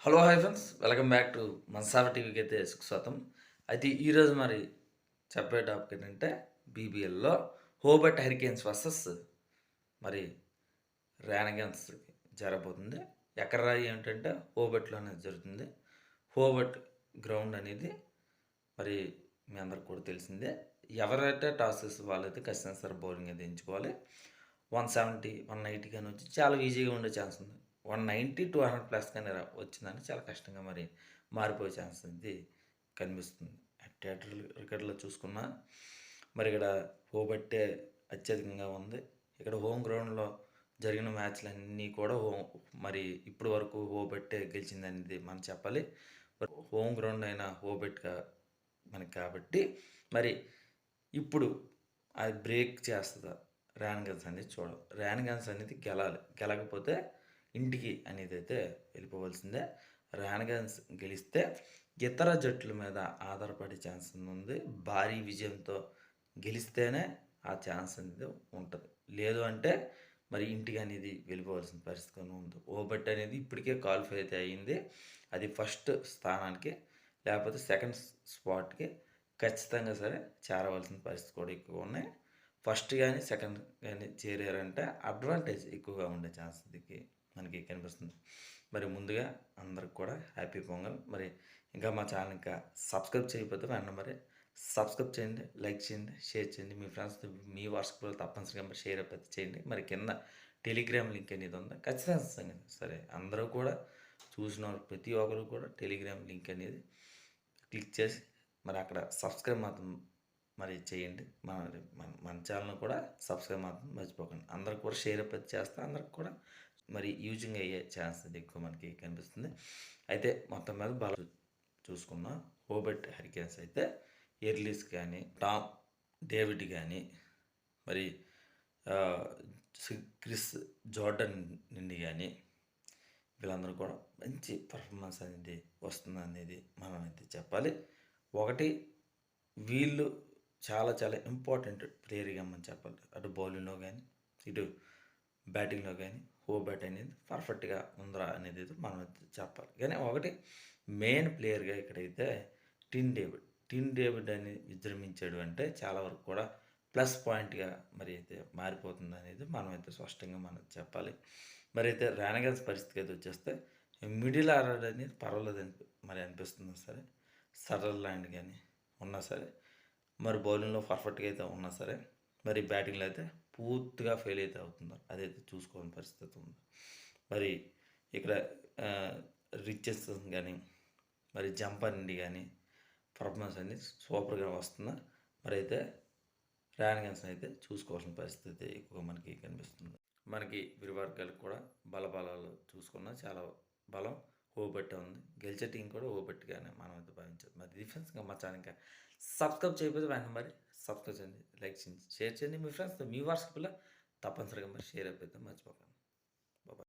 Hello hi friends, welcome back to మనసావ టీవీకి అయితే స్వాగతం. అయితే ఈరోజు మరి చెప్పే టాపిక్ ఏంటంటే బీబీఎల్లో హోబర్ట్ హరికేన్స్ వర్సెస్ మరి ర్యానగన్స్ జరగబోతుంది. ఎక్కడ ఏంటంటే హోబర్ట్లోనే జరుగుతుంది. హోబర్ట్ గ్రౌండ్ అనేది మరి మీ అందరికి కూడా తెలిసిందే. ఎవరైతే టాస్ చేసి వాళ్ళైతే ఖచ్చితంగా సరే బౌలింగ్ అయితే ఎంచుకోవాలి. 170, 190 కానీ వచ్చి చాలా ఈజీగా ఉండే ఛాన్స్ ఉంది. 190, 200 ప్లస్ కానీ వచ్చిందంటే చాలా కష్టంగా మరి మారిపోయే ఛాన్స్ అనేది కనిపిస్తుంది. థియేటర్ క్రికెట్లో చూసుకున్నా మరి ఇక్కడ హోబట్టే అత్యధికంగా ఉంది. ఇక్కడ హోమ్ గ్రౌండ్లో జరిగిన మ్యాచ్లన్నీ కూడా మరి ఇప్పటి వరకు హోబట్టే గెలిచిందనేది మనం చెప్పాలి. హోమ్ గ్రౌండ్ అయిన హోబట్గా మనకి కాబట్టి మరి ఇప్పుడు అది బ్రేక్ చేస్తుందా ర్యాన్గన్స్ అనేది చూడాలి. ర్యాన్గన్స్ అనేది గెలకపోతే ఇంటికి అనేది అయితే వెళ్ళిపోవలసిందే. ర్యాన్గన్స్ గెలిస్తే ఇతర జట్ల మీద ఆధారపడే ఛాన్స్ ఉంది. భారీ విజయంతో గెలిస్తేనే ఆ ఛాన్స్ అనేది ఉంటుంది. లేదు అంటే మరి ఇంటికి అనేది వెళ్ళిపోవాల్సిన పరిస్థితి ఉంది. ఓబట్ అనేది ఇప్పటికే క్వాలిఫై అయితే అయ్యింది. అది ఫస్ట్ స్థానానికి లేకపోతే సెకండ్ స్పాట్కి ఖచ్చితంగా సరే చేరవలసిన పరిస్థితి కూడా ఎక్కువ ఉన్నాయి. ఫస్ట్ కానీ సెకండ్ కానీ చేరారంటే అడ్వాంటేజ్ ఎక్కువగా ఉండే ఛాన్స్ మనకి కనిపిస్తుంది. మరి ముందుగా అందరికి కూడా హ్యాపీ పొంగల్. మరి ఇంకా మా ఛానల్ ఇంకా సబ్స్క్రైబ్ చేయకపోతే వెంటనే మరి సబ్స్క్రైబ్ చేయండి, లైక్ చేయండి, షేర్ చేయండి. మీ ఫ్రెండ్స్తో మీ వాట్సాప్లో తప్పనిసరిగా మరి షేర్ అయితే చేయండి. మరి కింద టెలిగ్రామ్ లింక్ అనేది ఉంది. ఖచ్చితంగా సరే అందరూ కూడా చూసిన ప్రతి ఒక్కరు కూడా టెలిగ్రామ్ లింక్ అనేది క్లిక్ చేసి మరి అక్కడ సబ్స్క్రైబ్ మాత్రం మరి చేయండి. మన ఛానల్ కూడా సబ్స్క్రైబ్ మాత్రం మర్చిపోకండి. అందరికి కూడా షేర్ అయితే చేస్తే అందరికి కూడా మరి యూజింగ్ అయ్యే ఛాన్స్ ఎక్కువ మనకి కనిపిస్తుంది. అయితే మొత్తం మీద బాగా చూసుకున్న హోబర్ట్ హరికేన్స్ అయితే ఎర్లీస్ కానీ టామ్ డేవిడ్ కానీ మరి క్రిస్ జోర్డన్ నుండి కానీ వీళ్ళందరూ కూడా మంచి పర్ఫార్మెన్స్ అనేది వస్తుంది అనేది మనం అయితే చెప్పాలి. ఒకటి వీళ్ళు చాలా చాలా ఇంపార్టెంట్ ప్లేయర్గా మనం చెప్పాలి. అటు బౌలింగ్లో కానీ ఇటు బ్యాటింగ్లో కానీ హోబర్ట్ అనేది పర్ఫెక్ట్గా ఉందా అనేది మనం చెప్పాలి. కానీ ఒకటి మెయిన్ ప్లేయర్గా ఇక్కడైతే టిన్ డేవిడ్ అని విజృంభించాడు అంటే చాలా వరకు కూడా ప్లస్ పాయింట్గా మరి అయితే మారిపోతుంది అనేది మనమైతే స్పష్టంగా మనం చెప్పాలి. మరి అయితే ర్యానగన్స్ పరిస్థితికి అయితే వచ్చేస్తే మిడిల్ ఆర్డర్ అనేది పర్వాలేదు మరి అనిపిస్తుంది. సరే సదర్లాండ్ కానీ ఉన్నా సరే మరి బౌలింగ్లో పర్ఫెక్ట్గా అయితే ఉన్నా సరే మరి బ్యాటింగ్లో అయితే పూర్తిగా ఫెయిల్ అయితే అవుతున్నారు. అదైతే చూసుకోని పరిస్థితి ఉంది. మరి ఇక్కడ రిచెస్ కానీ మరి జంపర్ నుండి కానీ పర్ఫార్మెన్స్ అనేది సూపర్గా వస్తుంది. మరి అయితే ర్యానగన్స్ అయితే చూసుకోవాల్సిన పరిస్థితి ఎక్కువ మనకి కనిపిస్తుంది. మనకి ఇరు వర్గాలకు కూడా బలబలాలు చూసుకున్నా చాలా బలం హోబట్టే ఉంది. గెలిచే టీం కూడా హోబట్గానే మనం అయితే భావించాలి. మరి డిఫెన్స్గా మా ఛానల్ ఇంకా సబ్స్క్రైబ్ చేయకపోతే వెంటనే మరి సబ్స్క్రైబ్ చేయండి, లైక్ చేయండి, షేర్ చేయండి. మీ ఫ్రెండ్స్తో మీ వాట్సాప్లో తప్పనిసరిగా మరి షేర్ అయిపోతే మర్చిపోకండి.